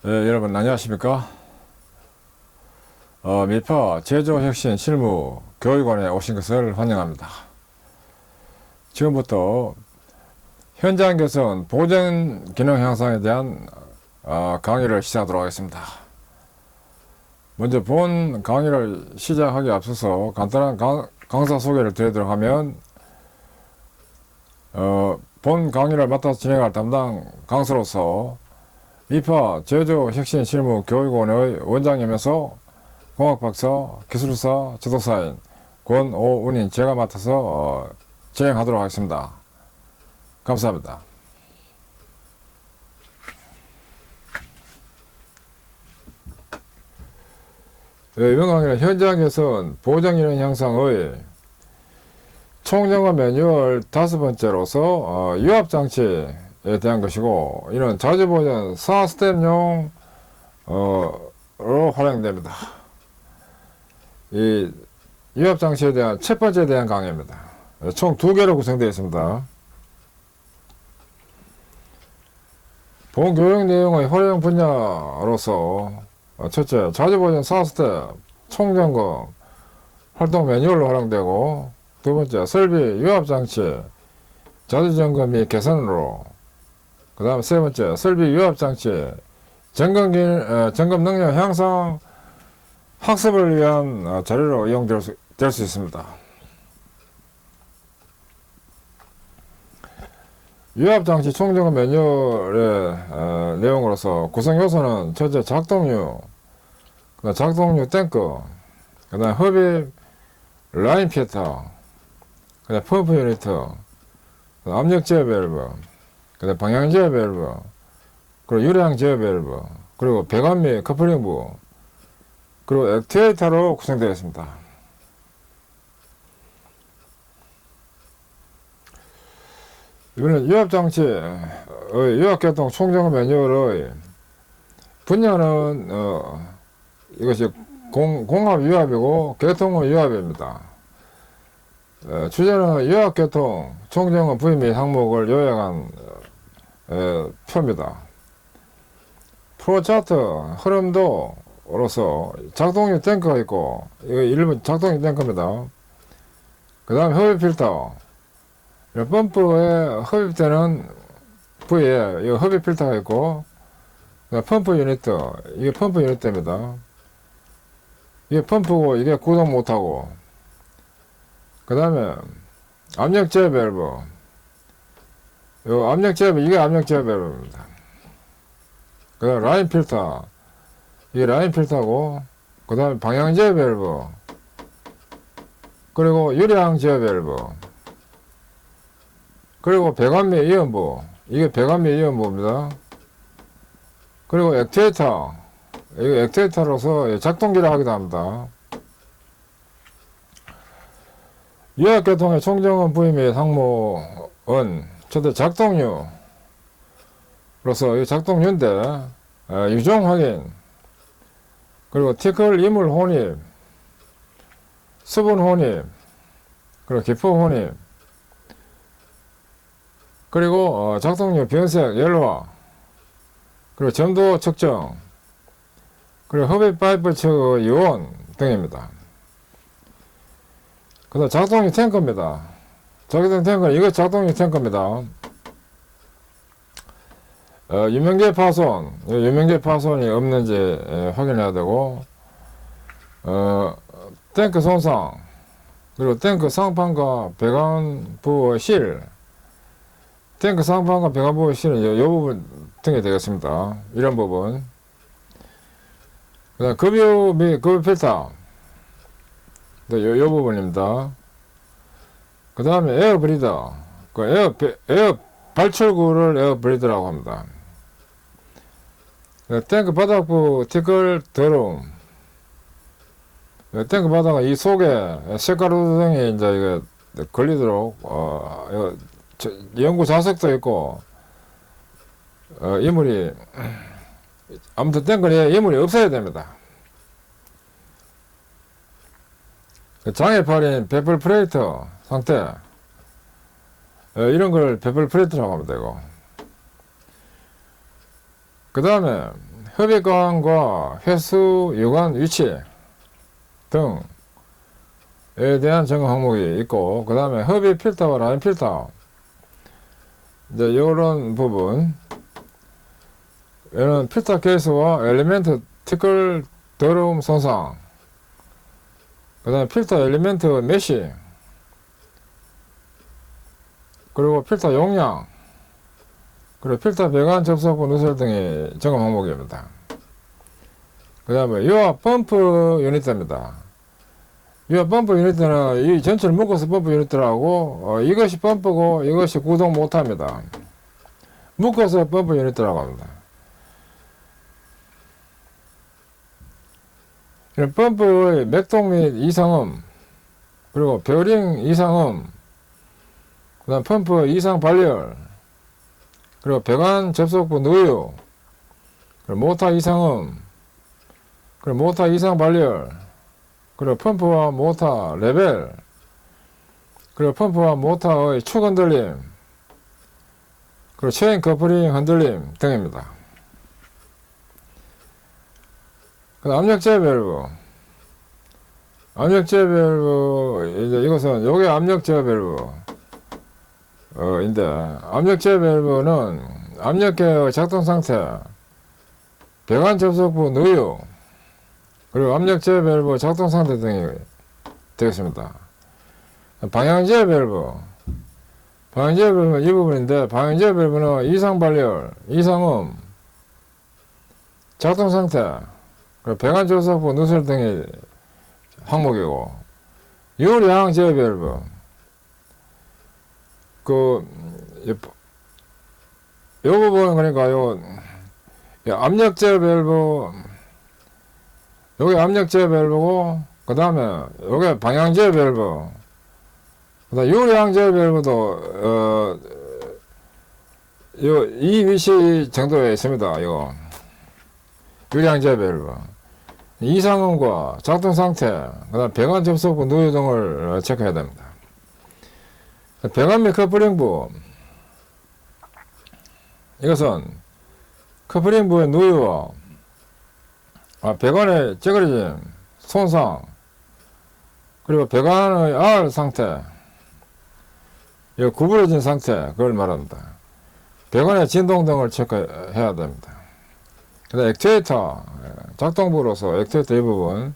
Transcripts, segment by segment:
여러분 안녕하십니까? 밀파 제조혁신 실무 교육원에 오신 것을 환영합니다. 지금부터 현장 개선 보전 기능 향상에 대한 강의를 시작하도록 하겠습니다. 먼저 본 강의를 시작하기 앞서서 간단한 강사 소개를 드리도록 하면, 본 강의를 맡아서 진행할 담당 강사로서 밀파 제조혁신실무교육원의 원장이면서 공학박사, 기술사, 지도사인 권오운인 제가 맡아서 진행하도록 하겠습니다. 감사합니다. 이번 강의는 현장 개선 보정기능 향상의 총점검 매뉴얼 5번째로서 유압장치에 대한 것이고, 이는 자주보전 4스텝용으로 활용됩니다. 이 유압장치에 대한 첫 번째에 대한 강의입니다. 총 2개로 구성되어 있습니다. 본 교육 내용의 활용 분야로서 첫째, 자주보전 4스텝 총점검 활동 매뉴얼로 활용되고, 두 번째, 설비 유압장치 자주점검 및 개선으로, 그 다음 세 번째, 설비 유압장치 점검 능력 향상 학습을 위한 자료로 이용될 수 있습니다. 유압장치 총점검 매뉴얼의 내용으로서 구성 요소는 첫째, 작동유, 작동유 탱크, 그 다음 흡입 라인 필터, 그 다음 펌프 유니트, 압력 제어 밸브, 그 다음 방향 제어 밸브, 그리고 유량 제어 밸브, 그리고 배관 및 커플링부, 그리고 액티에이터로 구성되어 있습니다. 이번엔 유압장치의 유압계통 총점검 매뉴얼의 분야는 이것이 공합 유압이고 계통은 유압입니다. 주제는 유압계통 총점검 부위 및 항목을 요약한 표입니다. 프로차트 흐름도로서 작동유 탱크가 있고, 이거 일본 작동유 탱크입니다. 그 다음 흡입 필터, 펌프에 흡입되는 부위에 이 흡입 필터가 있고, 펌프 유니트, 이게 펌프 유니트입니다. 이게 펌프고 이게 구동 못하고, 그 다음에 압력 제어 밸브, 요 압력 제어, 이게 압력 제어 밸브입니다. 그 다음 라인 필터, 이게 라인 필터고, 그 다음에 방향 제어 밸브, 그리고 유량 제어 밸브, 그리고 배관 및 이연부, 이게 배관 및 이연부입니다. 그리고 액티에이터, 이게 액티에이터로서 작동기를 하기도 합니다. 유압계통의 총점검 부위 및 항목은 첫째, 작동유로서 이 작동유인데 유종 확인, 그리고 티클 이물 혼입, 수분 혼입, 그리고 기포 혼입, 그리고 작동유 변색 열화, 그리고 점도 측정, 그리고 흡입 파이프 측 요원 등입니다. 그 다음 작동유 탱크입니다. 작동유 탱크는 이거 작동유 탱크입니다. 유명계 파손이 없는지 확인해야 되고, 탱크 손상, 그리고 탱크 상판과 배관부 실, 탱크 상판과 배관부 실은 이 부분 등이 되겠습니다. 이런 부분. 그 다음 급유 및 급유 필터, 요 부분입니다. 그 다음에 에어 브리더, 에어 발출구를 에어 브리더라고 합니다. 탱크 바닥부 티끌 더러움, 탱크 바닥은 이 속에 색가루 등이 이제 이거 걸리도록 이거 연구 자석도 있고, 이물이, 아무튼 탱크에 이물이 없어야 됩니다. 장애팔인 베플 프레이터 상태, 이런 걸 베플 프레이트라고 하면 되고, 그 다음에 흡입관과 회수 유관 위치 등에 대한 점검 항목이 있고, 그 다음에 흡입 필터와 라인 필터, 이제 요런 부분, 얘는 필터 케이스와 엘리멘트 티끌 더러움 손상, 그 다음에 필터 엘리멘트 메쉬, 그리고 필터 용량, 그리고 필터 배관 접속부 누설 등의 점검 항목입니다. 그 다음에 유압 펌프 유니트입니다. 유압 펌프 유니트는 이 전체를 묶어서 펌프 유니트라고, 이것이 펌프고 이것이 구동 모터입니다. 묶어서 펌프 유니트라고 합니다. 펌프의 맥동 및 이상음, 그리고 베어링 이상음, 그 다음 펌프 이상 발열, 그리고 배관 접속부 누유, 그리고 모터 이상음, 그리고 모터 이상 발열, 그리고 펌프와 모터 레벨, 그리고 펌프와 모터의 축 흔들림, 그리고 체인 커플링 흔들림 등입니다. 그 다음 압력제 밸브. 압력제 밸브, 이제 이것은 요게 압력제 밸브 인데, 압력제 밸브는 압력계의 작동 상태, 배관 접속부 누유, 그리고 압력제 밸브 작동 상태 등이 되겠습니다. 방향제 밸브. 방향제 밸브는 이 부분인데, 방향제 밸브는 이상 발열, 이상음, 작동 상태, 배관 접속부 누설 등의 항목이고, 유량 제어 밸브, 요 부분은 그러니까 요 압력 제어 밸브, 요게 압력 제어 밸브고, 그 다음에 요게 방향 제어 밸브, 그 다음 유량 제어 밸브도 요 이 위치 정도에 있습니다. 이거 유량 제어 밸브. 이상음과 작동 상태, 그 다음 배관 접속부 누유 등을 체크해야 됩니다. 배관 및 커플링부, 이것은 커플링부의 누유와 배관의 찌그러짐, 손상, 그리고 배관의 R 상태, 이 구부러진 상태, 그걸 말합니다. 배관의 진동 등을 체크해야 됩니다. 그 다음 액추에이터, 작동부로서 액추에이터 이 부분,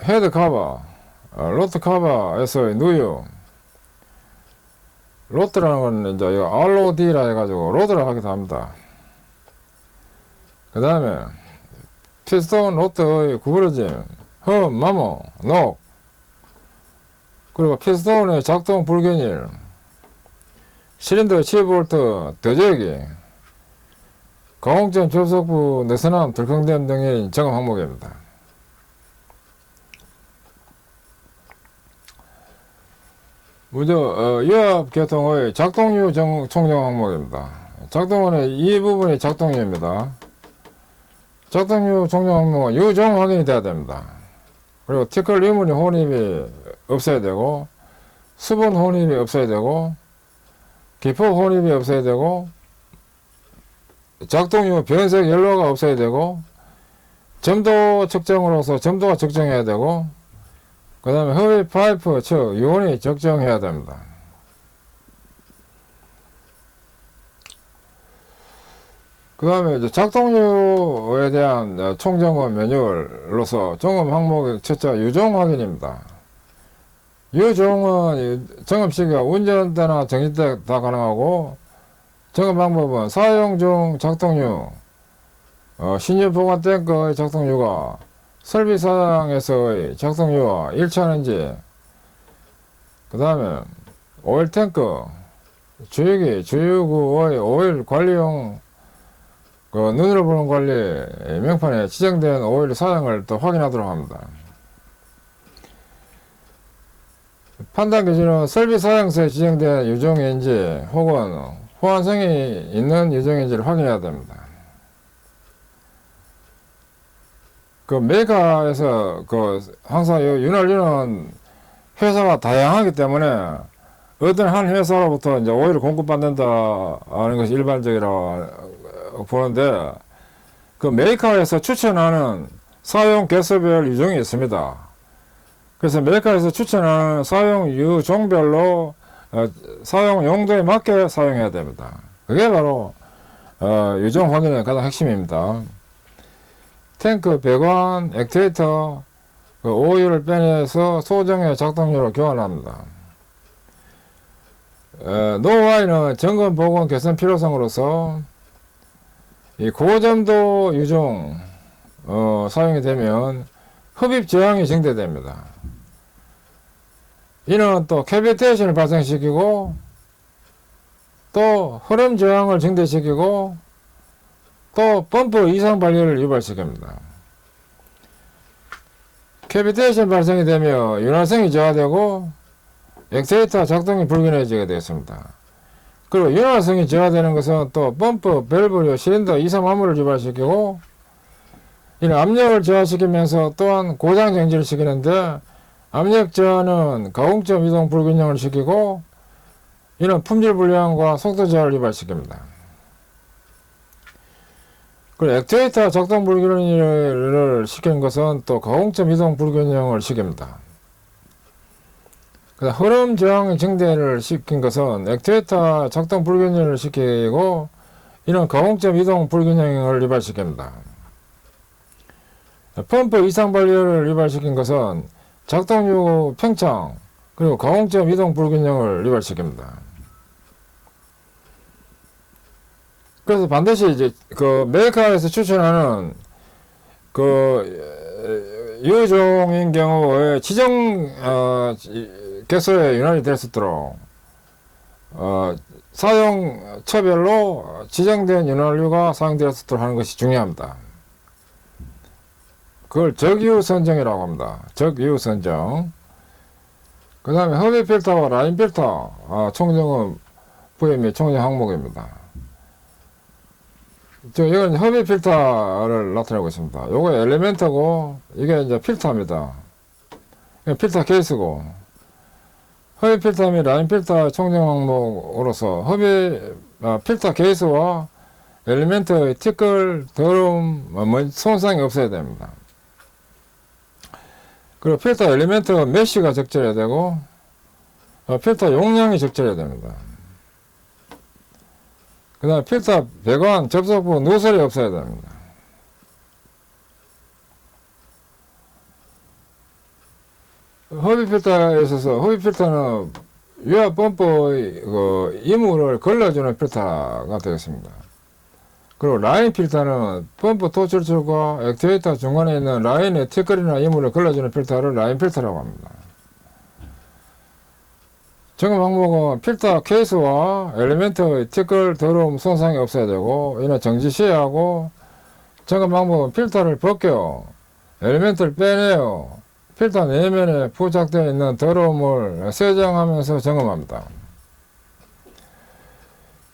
헤드 커버, 로트 커버에서의 누유, 로드라는 건 이제 ROD라 해가지고 로드라 하기도 합니다. 그 다음에 피스톤 로드의 구부러짐, 흠, 마모, 녹, 그리고 피스톤의 작동 불균일, 실린더 7V 더제기, 가공점 접속부 내선함 덜컹댐 등의 점검 항목입니다. 먼저 유압계통의 작동유 총정 항목입니다. 작동원의 이 부분이 작동유입니다. 작동유 총정 항목은 유정 확인이 돼야 됩니다. 그리고 티클 리무진 혼입이 없어야 되고, 수분 혼입이 없어야 되고, 기포 혼입이 없어야 되고, 작동유 변색 연로가 없어야 되고, 점도 측정으로서 점도가 측정해야 되고, 그 다음에 흡입 파이프 측 유온이 적정해야 됩니다. 그 다음에 이제 작동유에 대한 총점검 매뉴얼로서 점검 항목의 첫째 유종 확인입니다. 유종은 점검 시기가 운전 때나 정지 때 다 가능하고, 점검 방법은 사용 중 작동유, 신유 보관 탱크의 작동유가 설비사장에서의 작동유와 일치하는지, 그 다음에 오일 탱크, 주유기, 주유구의 오일 관리용 눈으로 보는 관리 명판에 지정된 오일 사양을 또 확인하도록 합니다. 판단 기준은 설비사양서에 지정된 유종인지 혹은 호환성이 있는 유종인지를 확인해야 됩니다. 그 메이커에서 항상 윤활유는 회사가 다양하기 때문에 어떤 한 회사로부터 이제 오일을 공급받는다 하는 것이 일반적이라고 보는데, 그 메이커에서 추천하는 사용 개수별 유종이 있습니다. 그래서 메이커에서 추천하는 사용 유종별로 사용 용도에 맞게 사용해야 됩니다. 그게 바로 유종 확인의 가장 핵심입니다. 탱크, 배관, 액트웨이터, 그 오일을 빼내서 소정의 작동률을 교환합니다. 노후화에는 점검, 복원, 개선 필요성으로서 이 고점도 유종 사용이 되면 흡입 저항이 증대됩니다. 이는 또 캐비테이션을 발생시키고 또 흐름 저항을 증대시키고 또 펌프 이상 발열을 유발시킵니다. 캐비테이션 발생이 되면 윤활성이 저하되고 액트웨이터 작동이 불균해지게 되었습니다. 그리고 윤활성이 저하되는 것은 또 펌프, 밸브류, 실린더 이상 마모를 유발시키고 이는 압력을 저하시키면서 또한 고장 정지를 시키는데 압력 저하는 가공점 이동 불균형을 시키고 이는 품질 불량과 속도 저하를 유발시킵니다. 그리고 액트웨이터 작동 불균형을 시키는 것은 또 가공점 이동 불균형을 시킵니다. 흐름 저항 증대를 시킨 것은 액트웨이터 작동 불균형을 시키고 이는 가공점 이동 불균형을 유발시킵니다. 펌프 이상 발열을 유발시킨 것은 작동유 팽창 그리고 가공점 이동 불균형을 유발시킵니다. 그래서 반드시 이제 그 메이커에서 추천하는 그 유종인 경우에 지정 개수에 윤활이 될 수 있도록 사용 처별로 지정된 윤활유가 사용될 수 있도록 하는 것이 중요합니다. 그걸 적유 선정이라고 합니다. 적유 선정. 그 다음에 흡입 필터와 라인 필터 총정은 VM 총정 항목입니다. 이건 흡입 필터를 나타내고 있습니다. 요거 엘리멘트고 이게 이제 필터입니다. 필터 케이스고 흡입 필터 및 라인 필터 총정 항목으로서 흡입 필터 케이스와 엘리멘트의 티끌, 더러움, 손상이 없어야 됩니다. 그리고 필터 엘리멘트 메쉬가 적절해야 되고 필터 용량이 적절해야 됩니다. 그 다음에 필터 배관 접속부 누설이 없어야 됩니다. 흡입 필터에 있어서 흡입 필터는 유압 펌프의 그 이물을 걸러주는 필터가 되겠습니다. 그리고 라인 필터는 펌프 토출출과 액트웨이터 중간에 있는 라인의 티끌이나 이물을 걸러주는 필터를 라인 필터라고 합니다. 점검 항목은 필터 케이스와 엘리멘트의 티끌, 더러움, 손상이 없어야 되고 이는 정지시해야 하고 점검 항목은 필터를 벗겨 엘리멘트를 빼내어 필터 내면에 부착되어 있는 더러움을 세정하면서 점검합니다.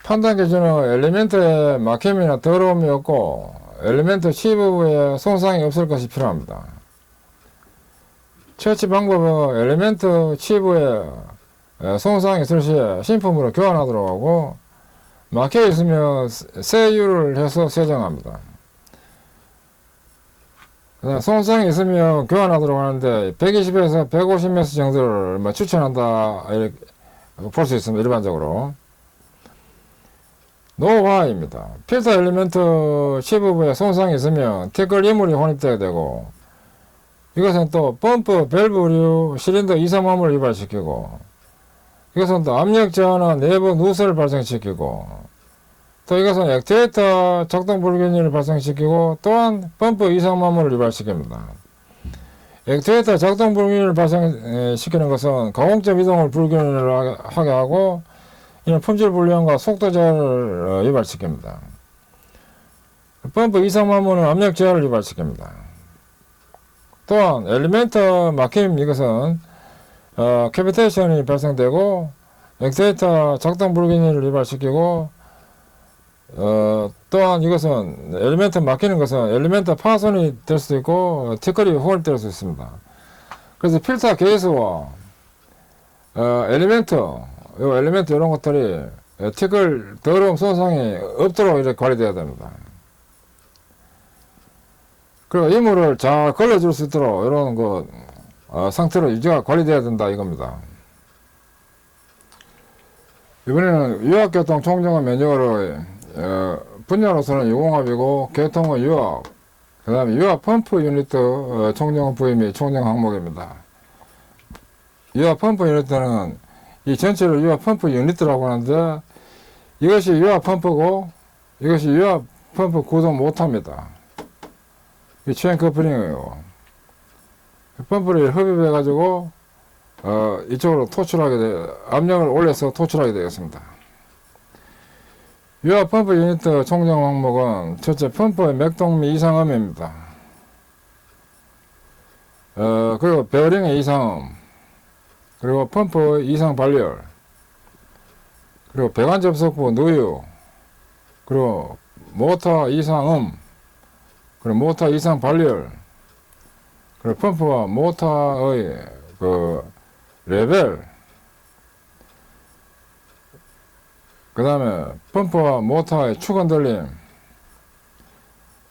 판단 기준은 엘리멘트에 막힘이나 더러움이 없고 엘리멘트 치부에 손상이 없을 것이 필요합니다. 처치 방법은 엘리멘트 치부에 손상이 있을 시에 신품으로 교환하도록 하고 막혀 있으면 세유를 해서 세정합니다. 손상이 있으면 교환하도록 하는데 120에서 150m 정도를 추천한다 이렇게 볼 수 있습니다. 일반적으로. 노화입니다. 필터 엘리멘트 치부부에 손상이 있으면 티끌 이물이 혼입되어야 되고 이것은 또 펌프, 밸브류, 실린더 이상마모를 유발시키고 이것은 또 압력 저하나 내부 누설을 발생시키고 또 이것은 액트웨이터 작동 불균형을 발생시키고 또한 펌프 이상마모를 유발시킵니다. 액트웨이터 작동 불균형을 발생시키는 것은 가공점 이동을 불균형을 하게 하고 이는 품질 불량과 속도 저하를 유발시킵니다. 펌프 이상마모는 압력 저하를 유발시킵니다. 또한 엘리멘트 막힘 이것은 캐비테이션이 발생되고 액트웨이터 작동 불균형을 유발시키고 또한 이것은 엘리멘트 막히는 것은 엘리멘트 파손이 될 수도 있고 티끌이 혼입될 수 있습니다. 그래서 필터 케이스와 엘리멘트 이런 것들이 티끌 더러움 손상이 없도록 이렇게 관리되어야 됩니다. 그리고 이물을 잘 걸러줄 수 있도록 이런 상태로 유지가 관리돼야 된다 이겁니다. 이번에는 유압계통 총정화 면적으로 분야로서는 유공압이고 계통은 유압, 그 다음에 유압 펌프 유니트 총정 부위 및 총정 항목입니다. 유압 펌프 유니트는 이 전체를 유압 펌프 유니트라고 하는데, 이것이 유압 펌프고 이것이 유압 펌프 구동 모터입니다. 이 체인 커플링이에요. 펌프를 흡입해 가지고 이쪽으로 압력을 올려서 토출하게 되겠습니다. 유압 펌프 유니트 총정 항목은 첫째 펌프의 맥동 및 이상음입니다. 그리고 베어링의 이상음, 그리고 펌프 이상 발열, 그리고 배관 접속부 누유, 그리고 모터 이상음, 그리고 모터 이상 발열, 그리고 펌프와 모터의 레벨, 그 다음에 펌프와 모터의 축 흔들림,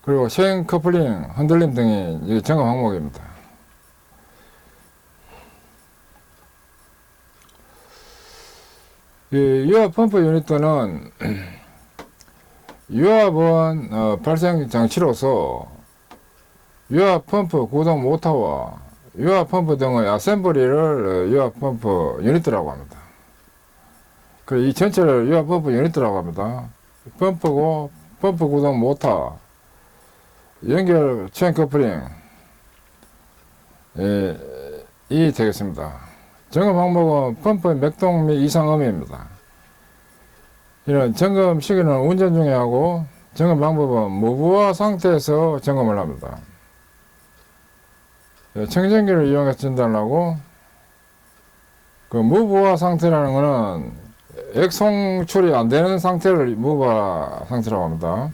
그리고 체인 커플링 흔들림 등이 점검 항목입니다. 이 유압 펌프 유니트는 유압원 발생 장치로서 유압 펌프 구동 모터와 유압 펌프 등의 어셈블리를 유압 펌프 유니트라고 합니다. 이 전체를 유압 펌프 유니트라고 합니다. 펌프고 펌프 구동 모터, 연결 체인 커플링 이 되겠습니다. 점검 항목은 펌프의 맥동 및 이상음입니다. 이런 점검 시기는 운전 중에 하고, 점검 방법은 무부하 상태에서 점검을 합니다. 청정기를 이용해서 진단하고, 무부하 상태라는 것은 액송출이 안 되는 상태를 무부하 상태라고 합니다.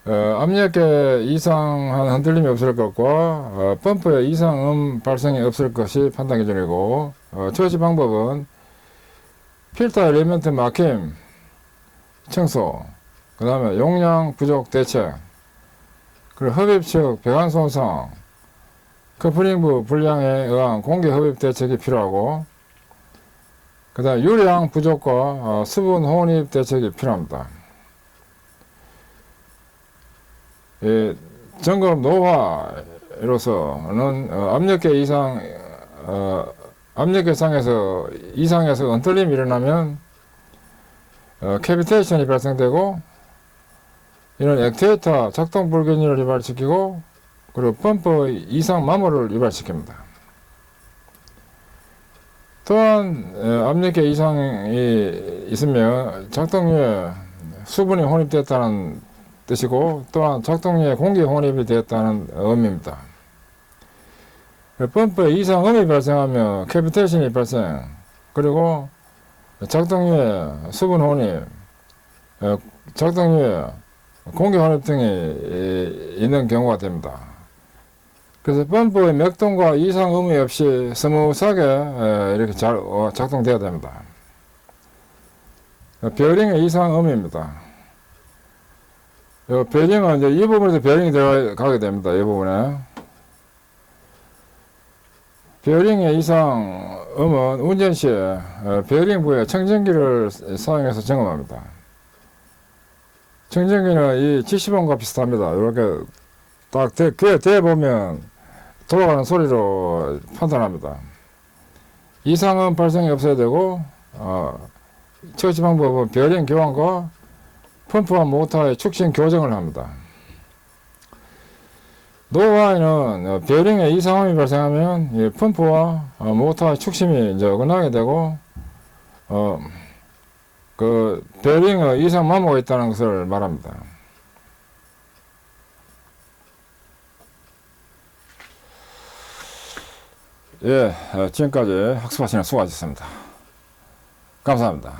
압력계 이상한 흔들림이 없을 것과 펌프에 이상음 발생이 없을 것이 판단 기준이고, 처치 방법은 필터 엘리먼트 막힘, 청소, 그 다음에 용량 부족 대책, 그리고 흡입 측 배관 손상, 커플링부 불량에 의한 공기 흡입 대책이 필요하고, 그 다음에 유량 부족과 수분 혼입 대책이 필요합니다. 점검 노하로서는 압력계 압력계상에서 이상에서 흔들림이 일어나면 캐비테이션이 발생되고, 이런 액티에이터 작동 불균형을 유발시키고, 그리고 펌프 이상 마모를 유발시킵니다. 또한 압력계 이상이 있으면 작동류에 수분이 혼입됐다는 뜻이고, 또한 작동류에 공기 혼입이 되었다는 의미입니다. 펌프에 이상음이 발생하면 캐비테이션이 발생, 그리고 작동류에 수분 혼입, 작동류에 공기 혼입 등이 있는 경우가 됩니다. 그래서 펌프의 맥동과 이상음이 없이 스무스하게 이렇게 잘 작동되어야 됩니다. 베어링의 이상음입니다. 베어링은 이제 이 부분에서 베어링이 들어가게 됩니다. 이 부분에. 베어링의 이상음은 운전 시에 베어링 부에 청정기를 사용해서 점검합니다. 청정기는 이 GC봉과 비슷합니다. 이렇게 딱 귀에 대보면 돌아가는 소리로 판단합니다. 이상음 발생이 없어야 되고, 처치 방법은 베어링 교환과 펌프와 모터의 축신 교정을 합니다. 노하에는 베어링에 이상음이 발생하면 펌프와 모터의 축심이 이제 어긋나게 되고, 베어링의 이상 마모가 있다는 것을 말합니다. 예, 지금까지 학습하시는 수고하셨습니다. 감사합니다.